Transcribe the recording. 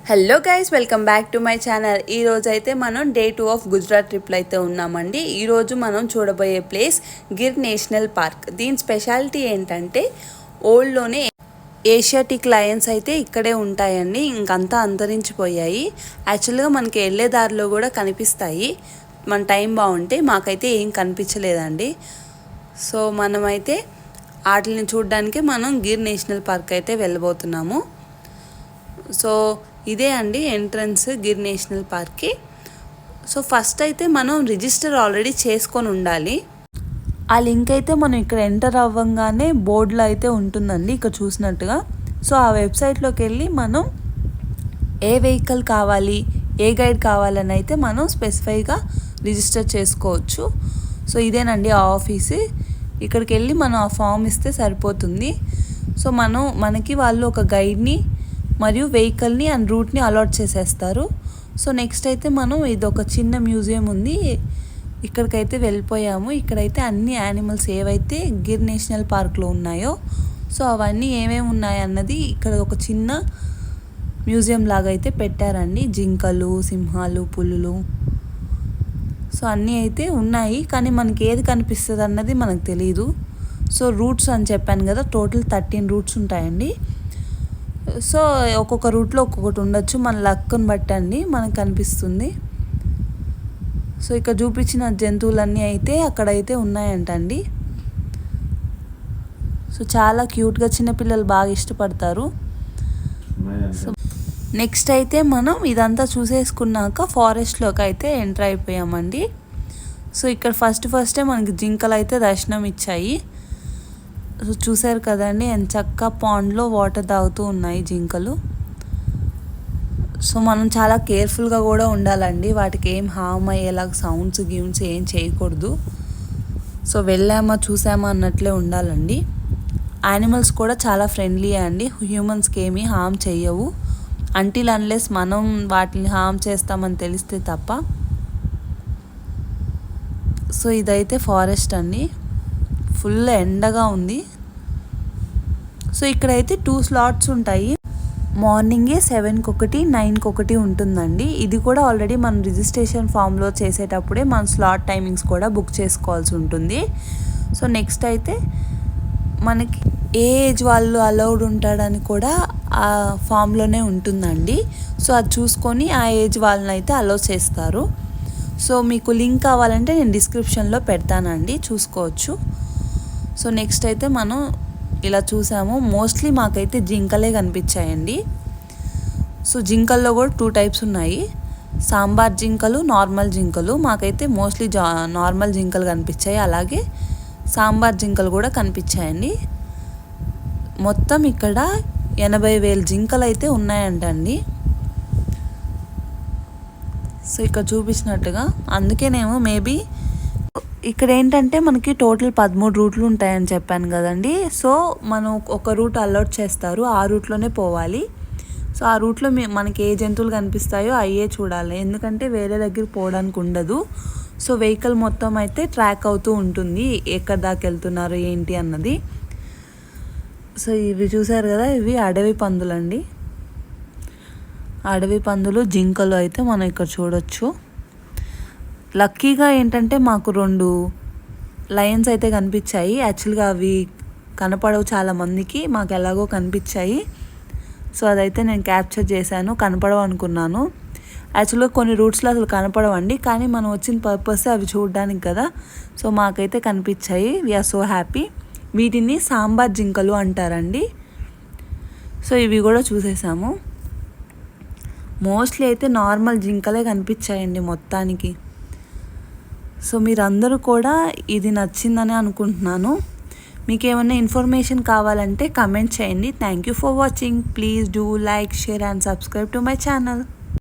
Hello guys, welcome back to my channel. ఈరోజు అయితే మనం డే 2 ఆఫ్ గుజరాత్ ట్రిప్లో అయితే ఉన్నామండి. ఈరోజు మనం చూడబోయే ప్లేస్ గిర్ నేషనల్ పార్క్. దీని స్పెషాలిటీ ఏంటంటే ఓల్డ్లోనే ఏషియాటిక్ లయన్స్ అయితే ఇక్కడే ఉంటాయండి. ఇంకంతా అంతరించిపోయాయి. యాక్చువల్గా మనకి వెళ్ళే దారిలో కూడా కనిపిస్తాయి మన టైం బాగుంటే. మాకైతే ఏం కనిపించలేదండి. సో మనమైతే వాటిని చూడడానికి మనం గిర్ నేషనల్ పార్క్ అయితే వెళ్ళబోతున్నాము. సో ఇదే అండి ఎంట్రన్స్ గిర్ నేషనల్ పార్క్కి. సో ఫస్ట్ అయితే మనం రిజిస్టర్ ఆల్రెడీ చేసుకొని ఉండాలి. ఆ లింక్ అయితే మనం ఇక్కడ ఎంటర్ అవ్వగానే బోర్డులో అయితే ఉంటుందండి, ఇక్కడ చూసినట్టుగా. సో ఆ వెబ్సైట్లోకి వెళ్ళి మనం ఏ వెహికల్ కావాలి, ఏ గైడ్ కావాలని అయితే మనం స్పెసిఫైగా రిజిస్టర్ చేసుకోవచ్చు. సో ఇదేనండి ఆ ఆఫీసు. ఇక్కడికి వెళ్ళి మనం ఆ ఫామ్ ఇస్తే సరిపోతుంది. సో మనకి వాళ్ళు ఒక గైడ్ని మరియు వెహికల్ని అండ్ రూట్ని అలాట్ చేసేస్తారు. సో నెక్స్ట్ అయితే మనం ఇది ఒక చిన్న మ్యూజియం ఉంది, ఇక్కడికైతే వెళ్ళిపోయాము. ఇక్కడైతే అన్ని యానిమల్స్ ఏవైతే గిర్ నేషనల్ పార్క్లో ఉన్నాయో సో అవన్నీ ఏమేమి ఉన్నాయన్నది ఇక్కడ ఒక చిన్న మ్యూజియం లాగా అయితే పెట్టారండి. జింకలు, సింహాలు, పులులు, సో అన్నీ అయితే ఉన్నాయి. కానీ మనకి ఏది కనిపిస్తుంది అన్నది మనకు తెలియదు. సో రూట్స్ అని చెప్పాను కదా, టోటల్ 13 రూట్స్ ఉంటాయండి. సో ఒక్కొక్క రూట్లో ఒక్కొక్కటి ఉండొచ్చు, మన లక్ని బట్టండి మనకు కనిపిస్తుంది. సో ఇక్కడ చూపించిన జంతువులన్నీ అయితే అక్కడైతే ఉన్నాయంటండి. సో చాలా క్యూట్గా చిన్నపిల్లలు బాగా ఇష్టపడతారు. సో నెక్స్ట్ అయితే మనం ఇదంతా చూసేసుకున్నాక ఫారెస్ట్లోకి అయితే ఎంటర్ అయిపోయామండి. సో ఇక్కడ ఫస్టే మనకి జింకలు అయితే దర్శనం ఇచ్చాయి. సో చూసారు కదండి, ఎంత చక్కగా పాండ్లో వాటర్ తాగుతూ ఉన్నాయి జింకలు. సో మనం చాలా కేర్ఫుల్గా కూడా ఉండాలండి, వాటికి ఏం హామ్ అయ్యేలాగా సౌండ్స్ ఏం చేయకూడదు. సో వెళ్ళామా చూసామా అన్నట్లే ఉండాలండి. యానిమల్స్ కూడా చాలా ఫ్రెండ్లీ అండి, హ్యూమన్స్కి ఏమీ హామ్ చేయవు అంటిల్ అన్లెస్ మనం వాటిని హామ్ చేస్తామని తెలిస్తే తప్ప. సో ఇదైతే ఫారెస్ట్ అండి, ఫుల్ ఎండగా ఉంది. సో ఇక్కడైతే 2 స్లాట్స్ ఉంటాయి. మార్నింగే 7కి ఒకటి, 9కి ఒకటి ఉంటుందండి. ఇది కూడా ఆల్రెడీ మనం రిజిస్ట్రేషన్ ఫామ్లో చేసేటప్పుడే మన స్లాట్ టైమింగ్స్ కూడా బుక్ చేసుకోవాల్సి ఉంటుంది. సో నెక్స్ట్ అయితే మనకి ఏ ఏజ్ వాళ్ళు అలౌడ్ ఉంటాడని కూడా ఆ ఫామ్లోనే ఉంటుందండి. సో అది చూసుకొని ఆ ఏజ్ వాళ్ళని అయితే అలౌ చేస్తారు. సో మీకు లింక్ కావాలంటే నేను డిస్క్రిప్షన్లో పెడతానండి, చూసుకోవచ్చు. సో నెక్స్ట్ అయితే మనం ఇలా చూసాము. మోస్ట్లీ మాకైతే జింకలే కనిపించాయండి. సో జింకల్లో కూడా 2 టైప్స్ ఉన్నాయి, సాంబార్ జింకలు, నార్మల్ జింకలు. మాకైతే మోస్ట్లీ నార్మల్ జింకలు కనిపించాయి, అలాగే సాంబార్ జింకలు కూడా కనిపించాయండి. మొత్తం ఇక్కడ 80,000 జింకలు అయితే ఉన్నాయంటండి. సో ఇక్కడ చూపించినట్టుగా అందుకేనేమో మేబీ ఇక్కడ ఏంటంటే మనకి టోటల్ 13 రూట్లు ఉంటాయని చెప్పాను కదండి. సో మనం ఒక రూట్ అలౌట్ చేస్తారు, ఆ రూట్లోనే పోవాలి. సో ఆ రూట్లో మనకి ఏ జంతువులు కనిపిస్తాయో అయ్యే చూడాలి, ఎందుకంటే వేరే దగ్గర పోవడానికి ఉండదు. సో వెహికల్ మొత్తం అయితే ట్రాక్ అవుతూ ఉంటుంది ఎక్కడి దాకా వెళ్తున్నారు ఏంటి అన్నది. సో ఇవి చూసారు కదా, ఇవి అడవి పందులండి. అడవి పందులు, జింకలు అయితే మనం ఇక్కడ చూడొచ్చు. లక్కీగా ఏంటంటే మాకు 2 లయన్స్ అయితే కనిపించాయి. యాక్చువల్గా అవి కనపడవు చాలామందికి, మాకు ఎలాగో కనిపించాయి. సో అదైతే నేను క్యాప్చర్ చేశాను. కనపడవు అనుకున్నాను, యాక్చువల్గా కొన్ని రూట్స్లో అసలు కనపడవండి, కానీ మనం వచ్చిన పర్పస్ అవి చూడడానికి కదా. సో మాకైతే కనిపించాయి, వీఆర్ సో హ్యాపీ. వీటిని సాంబార్ జింకలు అంటారండి. సో ఇవి కూడా చూసేసాము. మోస్ట్లీ అయితే నార్మల్ జింకలే కనిపించాయండి మొత్తానికి. సో మీరందరూ కూడా ఇది నచ్చిందని అనుకుంటున్నాను. మీకు ఏమైనా ఇన్ఫర్మేషన్ కావాలంటే కమెంట్ చేయండి. Thank you for watching. Please do like, share and subscribe to my channel.